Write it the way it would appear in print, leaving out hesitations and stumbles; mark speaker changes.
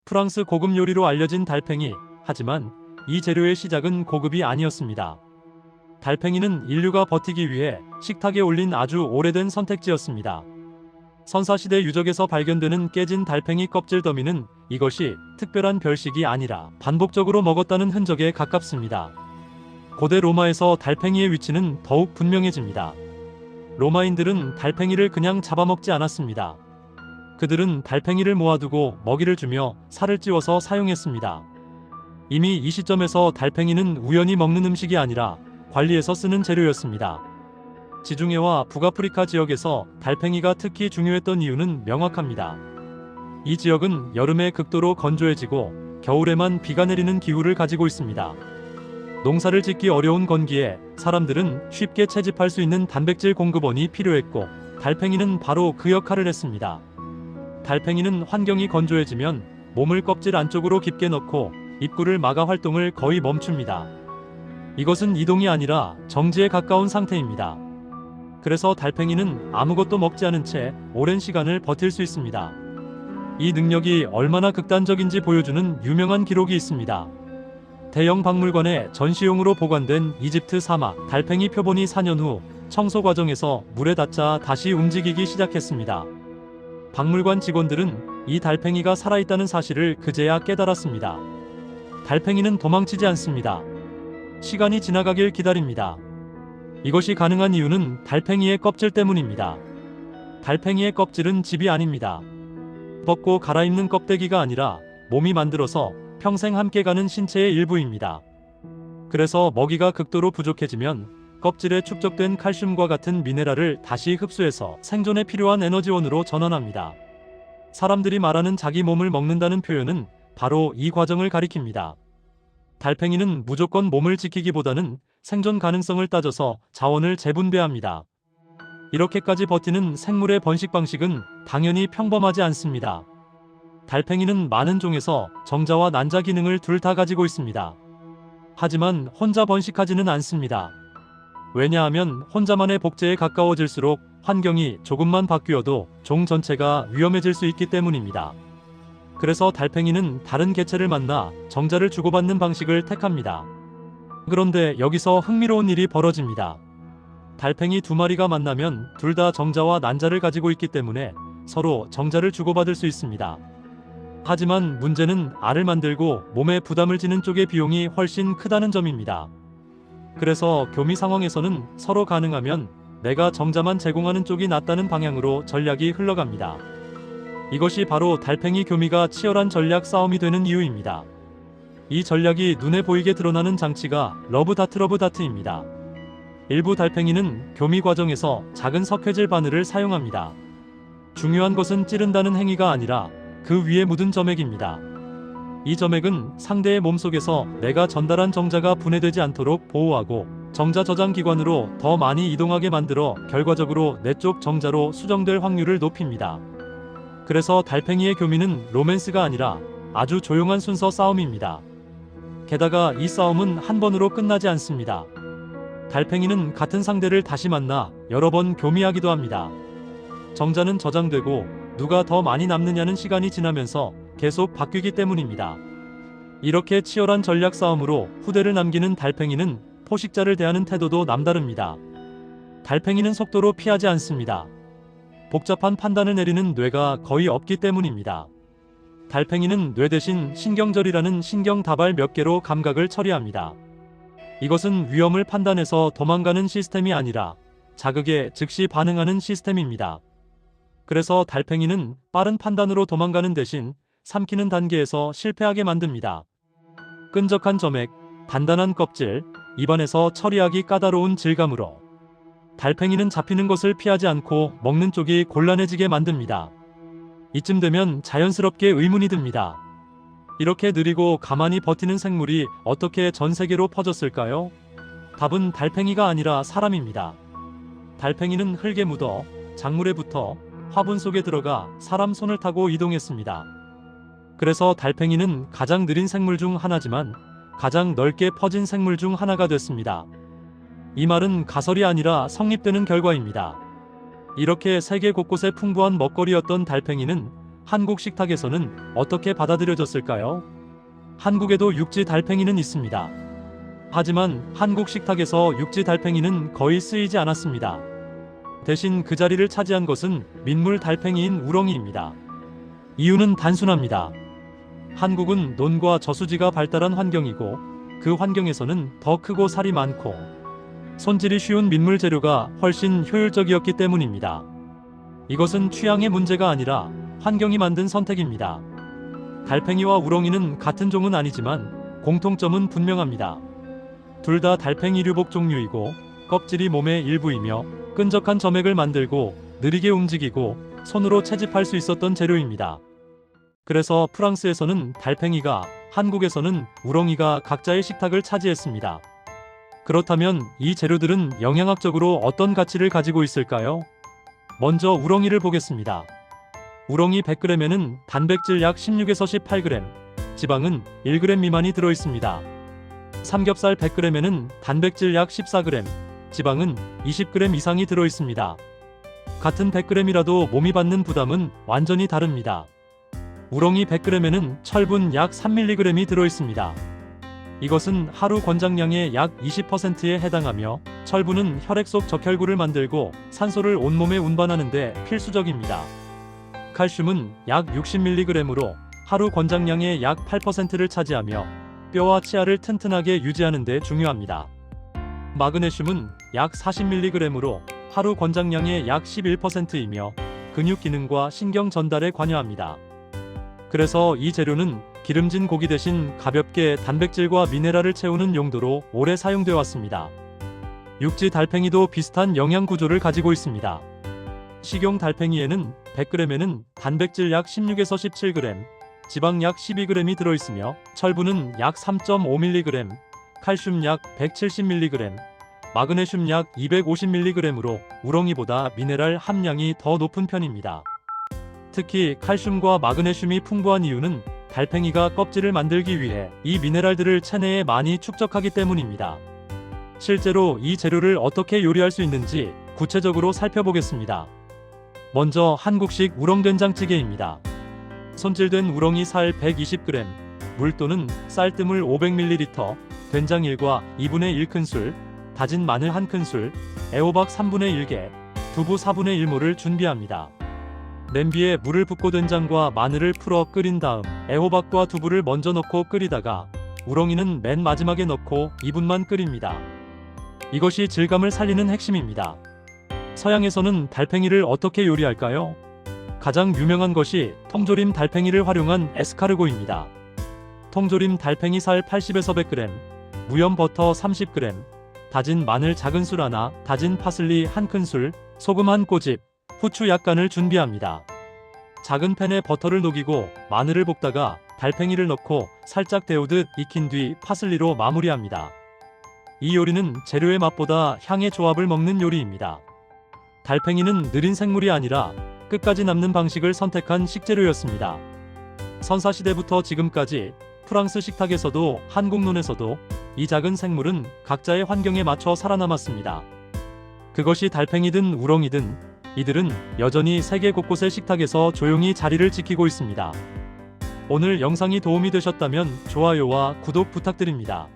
Speaker 1: 프랑스 고급 요리로 알려진 달팽이. 하지만 이 재료의 시작은 고급이 아니었습니다. 달팽이는 인류가 버티기 위해 식탁에 올린 아주 오래된 선택지였습니다. 선사시대 유적에서 발견되는 깨진 달팽이 껍질 더미는 이것이 특별한 별식이 아니라 반복적으로 먹었다는 흔적에 가깝습니다. 고대 로마에서 달팽이의 위치는 더욱 분명해집니다. 로마인들은 달팽이를 그냥 잡아먹지 않았습니다. 그들은 달팽이를 모아두고 먹이를 주며 살을 찌워서 사용했습니다. 이미 이 시점에서 달팽이는 우연히 먹는 음식이 아니라 관리에서 쓰는 재료였습니다. 지중해와 북아프리카 지역에서 달팽이가 특히 중요했던 이유는 명확합니다. 이 지역은 여름에 극도로 건조해지고 겨울에만 비가 내리는 기후를 가지고 있습니다. 농사를 짓기 어려운 건기에 사람들은 쉽게 채집할 수 있는 단백질 공급원이 필요했고, 달팽이는 바로 그 역할을 했습니다. 달팽이는 환경이 건조해지면 몸을 껍질 안쪽으로 깊게 넣고 입구를 막아 활동을 거의 멈춥니다. 이것은 이동이 아니라 정지에 가까운 상태입니다. 그래서 달팽이는 아무것도 먹지 않은 채 오랜 시간을 버틸 수 있습니다. 이 능력이 얼마나 극단적인지 보여주는 유명한 기록이 있습니다. 대형 박물관에 전시용으로 보관된 이집트 사막 달팽이 표본이 4년 후 청소 과정에서 물에 닿자 다시 움직이기 시작했습니다. 박물관 직원들은 이 달팽이가 살아있다는 사실을 그제야 깨달았습니다. 달팽이는 도망치지 않습니다. 시간이 지나가길 기다립니다. 이것이 가능한 이유는 달팽이의 껍질 때문입니다. 달팽이의 껍질은 집이 아닙니다. 벗고 갈아입는 껍데기가 아니라 몸이 만들어서 평생 함께 가는 신체의 일부입니다. 그래서 먹이가 극도로 부족해지면 껍질에 축적된 칼슘과 같은 미네랄을 다시 흡수해서 생존에 필요한 에너지원으로 전환합니다. 사람들이 말하는 자기 몸을 먹는다는 표현은 바로 이 과정을 가리킵니다. 달팽이는 무조건 몸을 지키기보다는 생존 가능성을 따져서 자원을 재분배합니다. 이렇게까지 버티는 생물의 번식 방식은 당연히 평범하지 않습니다. 달팽이는 많은 종에서 정자와 난자 기능을 둘 다 가지고 있습니다. 하지만 혼자 번식하지는 않습니다. 왜냐하면 혼자만의 복제에 가까워질수록 환경이 조금만 바뀌어도 종 전체가 위험해질 수 있기 때문입니다. 그래서 달팽이는 다른 개체를 만나 정자를 주고받는 방식을 택합니다. 그런데 여기서 흥미로운 일이 벌어집니다. 달팽이 두 마리가 만나면 둘 다 정자와 난자를 가지고 있기 때문에 서로 정자를 주고받을 수 있습니다. 하지만 문제는 알을 만들고 몸에 부담을 지는 쪽의 비용이 훨씬 크다는 점입니다. 그래서 교미 상황에서는 서로 가능하면 내가 정자만 제공하는 쪽이 낫다는 방향으로 전략이 흘러갑니다. 이것이 바로 달팽이 교미가 치열한 전략 싸움이 되는 이유입니다. 이 전략이 눈에 보이게 드러나는 장치가 러브다트입니다. 일부 달팽이는 교미 과정에서 작은 석회질 바늘을 사용합니다. 중요한 것은 찌른다는 행위가 아니라 그 위에 묻은 점액입니다. 이 점액은 상대의 몸속에서 내가 전달한 정자가 분해되지 않도록 보호하고 정자 저장 기관으로 더 많이 이동하게 만들어 결과적으로 내 쪽 정자로 수정될 확률을 높입니다. 그래서 달팽이의 교미는 로맨스가 아니라 아주 조용한 순서 싸움입니다. 게다가 이 싸움은 한 번으로 끝나지 않습니다. 달팽이는 같은 상대를 다시 만나 여러 번 교미하기도 합니다. 정자는 저장되고 누가 더 많이 남느냐는 시간이 지나면서 계속 바뀌기 때문입니다. 이렇게 치열한 전략 싸움으로 후대를 남기는 달팽이는 포식자를 대하는 태도도 남다릅니다. 달팽이는 속도로 피하지 않습니다. 복잡한 판단을 내리는 뇌가 거의 없기 때문입니다. 달팽이는 뇌 대신 신경절이라는 신경 다발 몇 개로 감각을 처리합니다. 이것은 위험을 판단해서 도망가는 시스템이 아니라 자극에 즉시 반응하는 시스템입니다. 그래서 달팽이는 빠른 판단으로 도망가는 대신 삼키는 단계에서 실패하게 만듭니다. 끈적한 점액, 단단한 껍질, 입안에서 처리하기 까다로운 질감으로 달팽이는 잡히는 것을 피하지 않고 먹는 쪽이 곤란해지게 만듭니다. 이쯤 되면 자연스럽게 의문이 듭니다. 이렇게 느리고 가만히 버티는 생물이 어떻게 전 세계로 퍼졌을까요? 답은 달팽이가 아니라 사람입니다. 달팽이는 흙에 묻어, 작물에 붙어, 화분 속에 들어가 사람 손을 타고 이동했습니다. 그래서 달팽이는 가장 느린 생물 중 하나지만 가장 넓게 퍼진 생물 중 하나가 됐습니다. 이 말은 가설이 아니라 성립되는 결과입니다. 이렇게 세계 곳곳에 풍부한 먹거리였던 달팽이는 한국 식탁에서는 어떻게 받아들여졌을까요? 한국에도 육지 달팽이는 있습니다. 하지만 한국 식탁에서 육지 달팽이는 거의 쓰이지 않았습니다. 대신 그 자리를 차지한 것은 민물 달팽이인 우렁이입니다. 이유는 단순합니다. 한국은 논과 저수지가 발달한 환경이고 그 환경에서는 더 크고 살이 많고 손질이 쉬운 민물 재료가 훨씬 효율적이었기 때문입니다. 이것은 취향의 문제가 아니라 환경이 만든 선택입니다. 달팽이와 우렁이는 같은 종은 아니지만 공통점은 분명합니다. 둘 다 달팽이 류복 종류이고 껍질이 몸의 일부이며 끈적한 점액을 만들고 느리게 움직이고 손으로 채집할 수 있었던 재료입니다. 그래서 프랑스에서는 달팽이가, 한국에서는 우렁이가 각자의 식탁을 차지했습니다. 그렇다면 이 재료들은 영양학적으로 어떤 가치를 가지고 있을까요? 먼저 우렁이를 보겠습니다. 우렁이 100g에는 단백질 약 16에서 18g, 지방은 1g 미만이 들어있습니다. 삼겹살 100g에는 단백질 약 14g, 지방은 20g 이상이 들어있습니다. 같은 100g이라도 몸이 받는 부담은 완전히 다릅니다. 우렁이 100g에는 철분 약 3mg이 들어있습니다. 이것은 하루 권장량의 약 20%에 해당하며 철분은 혈액 속 적혈구를 만들고 산소를 온몸에 운반하는 데 필수적입니다. 칼슘은 약 60mg으로 하루 권장량의 약 8%를 차지하며 뼈와 치아를 튼튼하게 유지하는 데 중요합니다. 마그네슘은 약 40mg으로 하루 권장량의 약 11%이며 근육 기능과 신경 전달에 관여합니다. 그래서 이 재료는 기름진 고기 대신 가볍게 단백질과 미네랄을 채우는 용도로 오래 사용되어 왔습니다. 육지 달팽이도 비슷한 영양 구조를 가지고 있습니다. 식용 달팽이에는 100g에는 단백질 약 16에서 17g, 지방 약 12g이 들어있으며 철분은 약 3.5mg, 칼슘 약 170mg, 마그네슘 약 250mg으로 우렁이보다 미네랄 함량이 더 높은 편입니다. 특히 칼슘과 마그네슘이 풍부한 이유는 달팽이가 껍질을 만들기 위해 이 미네랄들을 체내에 많이 축적하기 때문입니다. 실제로 이 재료를 어떻게 요리할 수 있는지 구체적으로 살펴보겠습니다. 먼저 한국식 우렁된장찌개입니다. 손질된 우렁이 살 120g, 물 또는 쌀뜨물 500ml, 된장 1과 2분의 1큰술, 다진 마늘 1큰술, 애호박 3분의 1개, 두부 4분의 1모를 준비합니다. 냄비에 물을 붓고 된장과 마늘을 풀어 끓인 다음 애호박과 두부를 먼저 넣고 끓이다가 우렁이는 맨 마지막에 넣고 2분만 끓입니다. 이것이 질감을 살리는 핵심입니다. 서양에서는 달팽이를 어떻게 요리할까요? 가장 유명한 것이 통조림 달팽이를 활용한 에스카르고입니다. 통조림 달팽이 살 80에서 100g, 무염 버터 30g, 다진 마늘 작은 술 하나, 다진 파슬리 1큰술, 소금 1꼬집, 후추 약간을 준비합니다. 작은 팬에 버터를 녹이고 마늘을 볶다가 달팽이를 넣고 살짝 데우듯 익힌 뒤 파슬리로 마무리합니다. 이 요리는 재료의 맛보다 향의 조합을 먹는 요리입니다. 달팽이는 느린 생물이 아니라 끝까지 남는 방식을 선택한 식재료였습니다. 선사시대부터 지금까지 프랑스 식탁에서도 한국론에서도 이 작은 생물은 각자의 환경에 맞춰 살아남았습니다. 그것이 달팽이든 우렁이든 이들은 여전히 세계 곳곳의 식탁에서 조용히 자리를 지키고 있습니다. 오늘 영상이 도움이 되셨다면 좋아요와 구독 부탁드립니다.